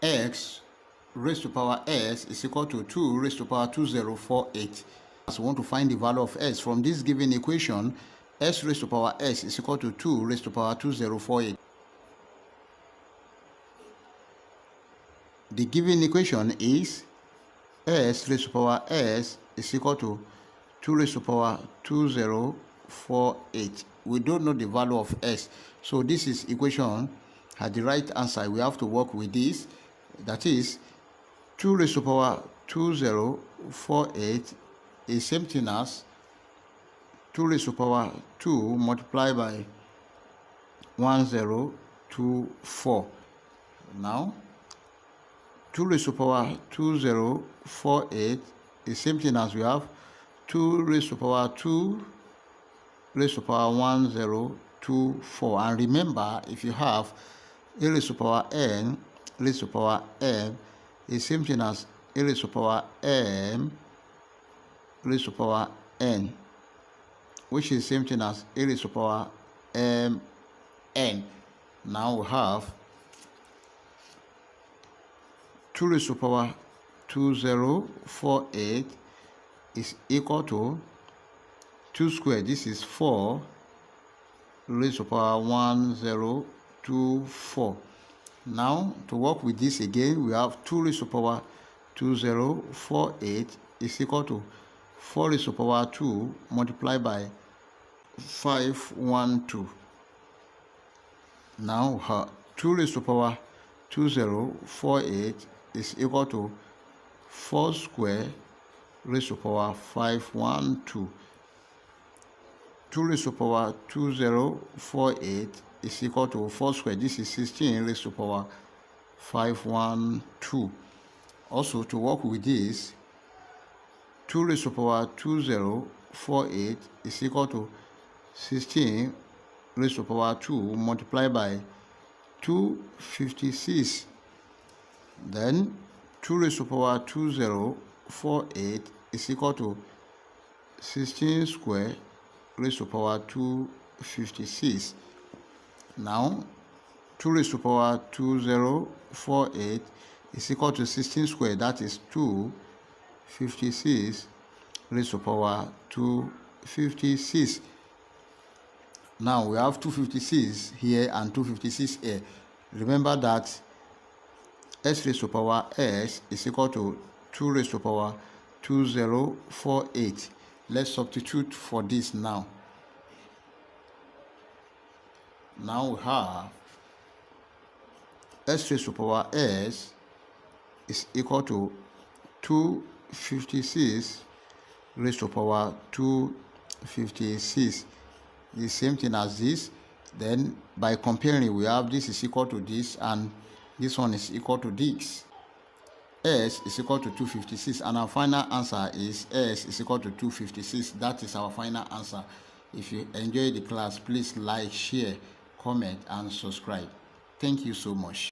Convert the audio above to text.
x raised to power s is equal to 2 raised to power 2048. So we want to find the value of s. From this given equation, s raised to power s is equal to 2 raised to power 2048. The given equation is s raised to power s is equal to 2 raised to power 2048. We don't know the value of s, so this is equation had the right answer. We have to work with this. That is 2 raised to power 2048 is same thing as 2 raised to power 2 multiplied by 1024. Now 2 raised to power 2048 is same thing as we have 2 raised to power 2 raised to power 1024. And remember, if you have a raised to power n raised to power m is same thing as a raised to power m raised to power n, which is same thing as a raised to power m n. Now we have 2 raised to power 2048 is equal to 2 squared. This is 4 raised to power 1024. Now to work with this again, we have 2 raised to power 2048 is equal to 4 raised to power 2 multiplied by 512. Now 2 raised to power 2048 is equal to 4 square raised to power 512. 2 raised to power 2048 is equal to 4 square. This is 16 raised to power 512. Also, to work with this, 2 raised to power 2048 is equal to 16 raised to power 2 multiplied by 256. Then 2 raised to power 2048 is equal to 16 square raised to power 256. Now 2 raised to power 2048 is equal to 16 square, that is 256 raised to power 256. Now we have 256 here and 256 here. Remember that s raised to power s is equal to 2 raised to power 2048. Let's substitute for this now. Now we have s raised to power s is equal to 256 raised to power 256. The same thing as this. Then by comparing, we have this is equal to this and this one is equal to this. S is equal to 256, and our final answer is S is equal to 256. That is our final answer. If you enjoy the class, please like, share, comment, and subscribe. Thank you so much.